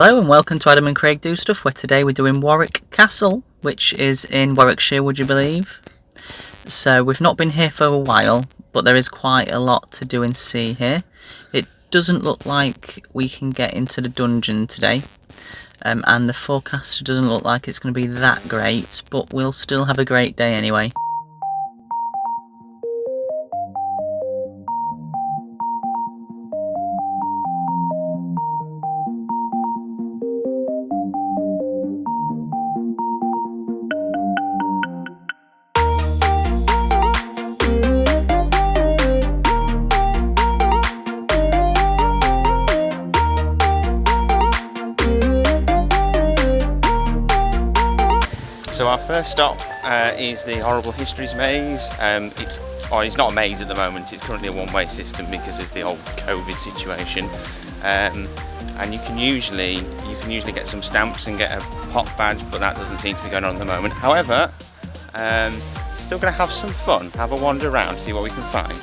Hello and welcome to Adam and Craig Do Stuff, where today we're doing Warwick Castle, which is in Warwickshire, would you believe? So we've not been here for a while, but there is quite a lot to do and see here. It doesn't look like we can get into the dungeon today, and the forecast doesn't look like it's going to be that great, but we'll still have a great day anyway. So our first stop is the horrible histories maze. It's not a maze at the moment, it's currently a one-way system because of the whole COVID situation. And you can usually get some stamps and get a pop badge, but that doesn't seem to be going on at the moment. However, still going to have some fun, have a wander around, see what we can find.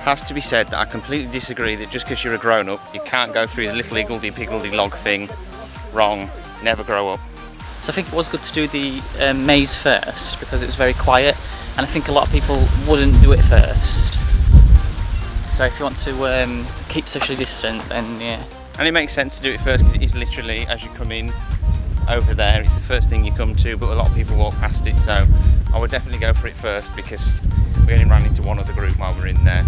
Has to be said that I completely disagree that just because you're a grown-up you can't go through the little higgledy-piggledy log thing. Wrong. Never grow up. So I think it was good to do the maze first because it was very quiet, and I think a lot of people wouldn't do it first. So if you want to keep socially distant, then yeah. And it makes sense to do it first because it is literally, as you come in over there, it's the first thing you come to, but a lot of people walk past it, so I would definitely go for it first because we only ran into one other group while we were in there.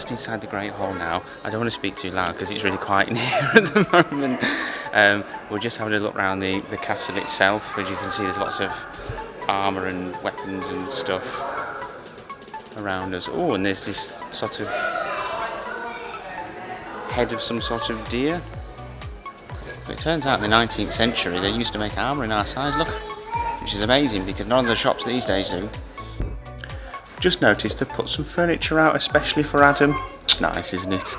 Inside the Great Hall now. I don't want to speak too loud because it's really quiet in here at the moment. We're just having a look around the castle itself. As you can see, there's lots of armour and weapons and stuff around us. Oh, and there's this sort of head of some sort of deer. It turns out in the 19th century they used to make armour in our size, look, which is amazing because none of the shops these days do. Just noticed they've put some furniture out especially for Adam. It's nice, isn't it?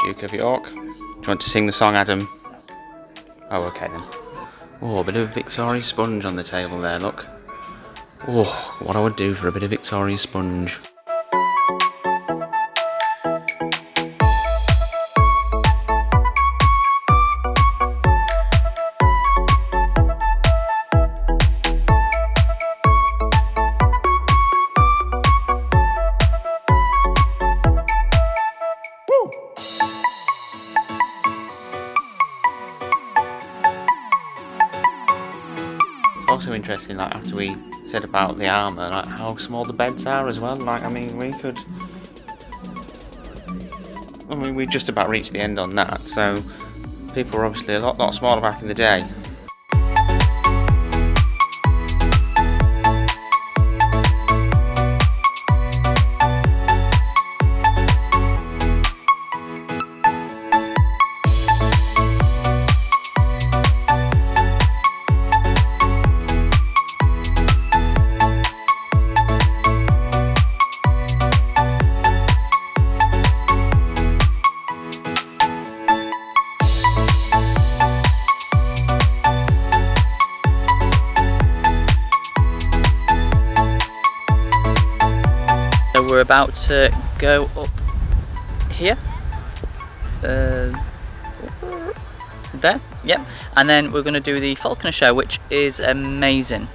Duke of York. you want to sing the song, Adam? Oh, okay then. Oh, a bit of Victoria sponge on the table there, look. Oh, what I would do for a bit of Victoria sponge. Also interesting, like after we said about the armour, like how small the beds are as well. Like, I mean, we just about reached the end on that. So people were obviously a lot smaller back in the day. We're about to go up here, there, yep, and then we're going to do the Falconer show, which is amazing.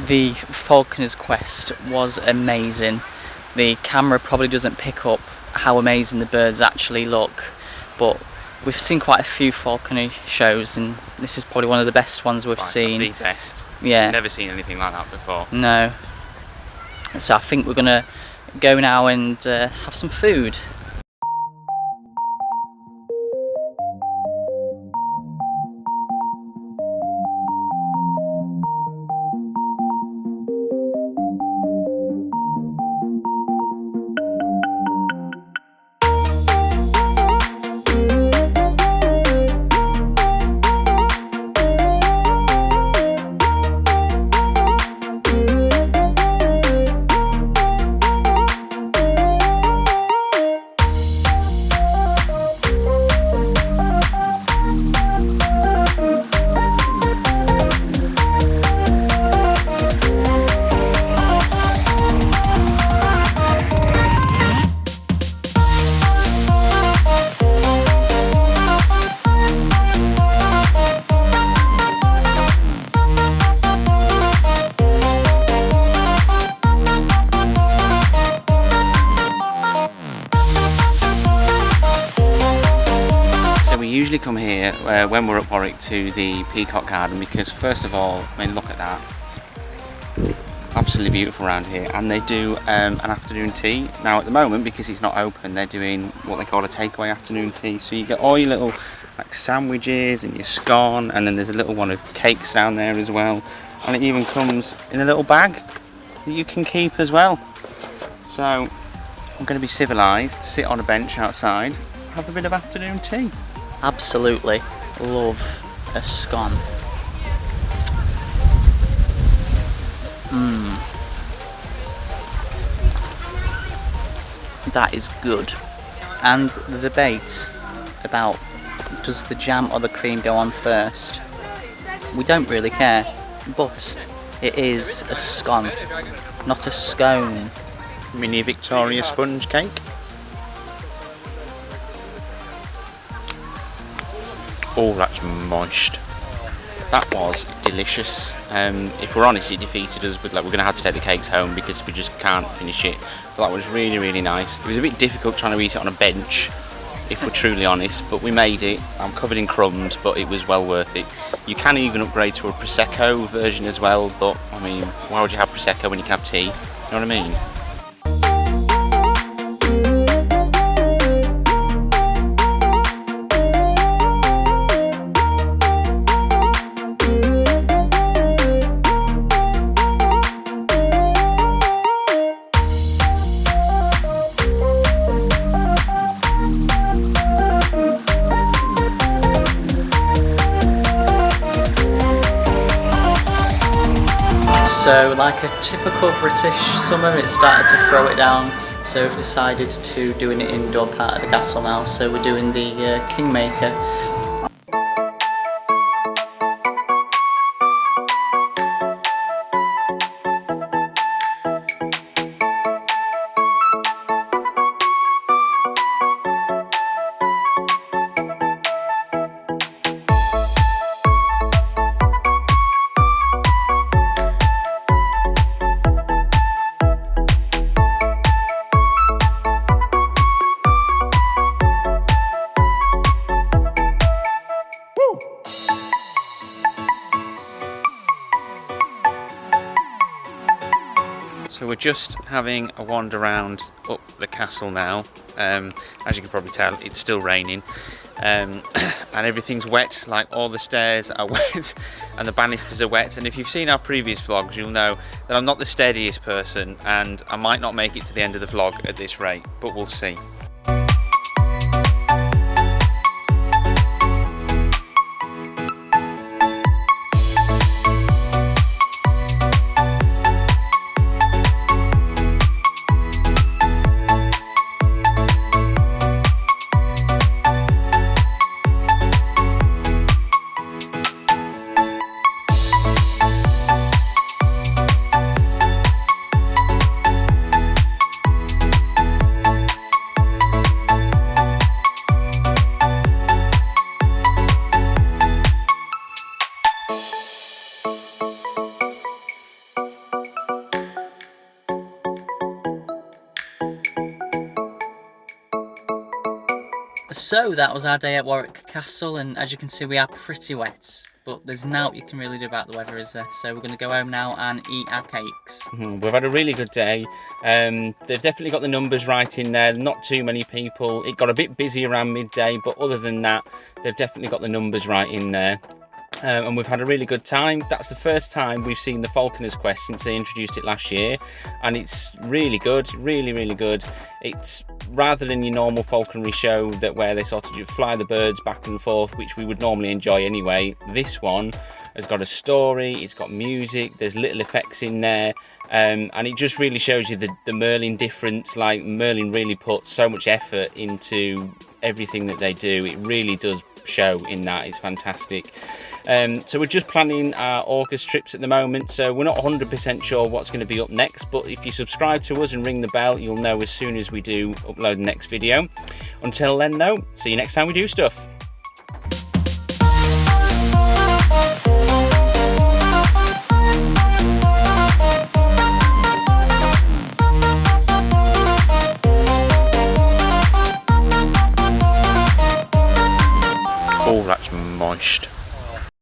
The Falconer's quest was amazing. The camera probably doesn't pick up how amazing the birds actually look, but we've seen quite a few falconry shows and this is probably one of the best ones we've seen. The best. Yeah. Never seen anything like that before. No. So I think we're gonna go now and have some food. We usually come here when we're at Warwick to the Peacock Garden because first of all, I mean, look at that, absolutely beautiful around here, and they do an afternoon tea. Now at the moment, because it's not open, they're doing what they call a takeaway afternoon tea, so you get all your little like sandwiches and your scone, and then there's a little one of cakes down there as well, and it even comes in a little bag that you can keep as well. So I'm going to be civilised, sit on a bench outside, have a bit of afternoon tea. Absolutely love a scone. That is good. And the debate about does the jam or the cream go on first, we don't really care, but it is a scone, not a scone. Mini Victoria sponge cake. Oh, that's moist. That was delicious. If we're honest, it defeated us with, like, we're going to have to take the cakes home because we just can't finish it. But that was really, really nice. It was a bit difficult trying to eat it on a bench, if we're truly honest, but we made it. I'm covered in crumbs, but it was well worth it. You can even upgrade to a Prosecco version as well, but I mean, why would you have Prosecco when you can have tea? You know what I mean? So, like a typical British summer, it started to throw it down, so we've decided to do an indoor part of the castle now, so we're doing the Kingmaker. So we're just having a wander around up the castle now. As you can probably tell, it's still raining, and everything's wet. Like all the stairs are wet and the banisters are wet. And if you've seen our previous vlogs, you'll know that I'm not the steadiest person, and I might not make it to the end of the vlog at this rate, but we'll see. So that was our day at Warwick Castle, and as you can see we are pretty wet, but there's now you can really do about the weather, is there? So we're going to go home now and eat our cakes. We've had a really good day. They've definitely got the numbers right in there, not too many people. It got a bit busy around midday, but other than that, they've definitely got the numbers right in there. And we've had a really good time. That's the first time we've seen the Falconer's Quest since they introduced it last year, and it's really good, really good. It's rather than your normal falconry show where they sort of fly the birds back and forth, which we would normally enjoy anyway. This one has got a story, it's got music, there's little effects in there, and it just really shows you the Merlin difference. Like, Merlin really puts so much effort into everything that they do. It really does show in that. It's fantastic. So we're just planning our August trips at the moment, so we're not 100% sure what's going to be up next, but if you subscribe to us and ring the bell, you'll know as soon as we do upload the next video. Until then though, see you next time we do stuff.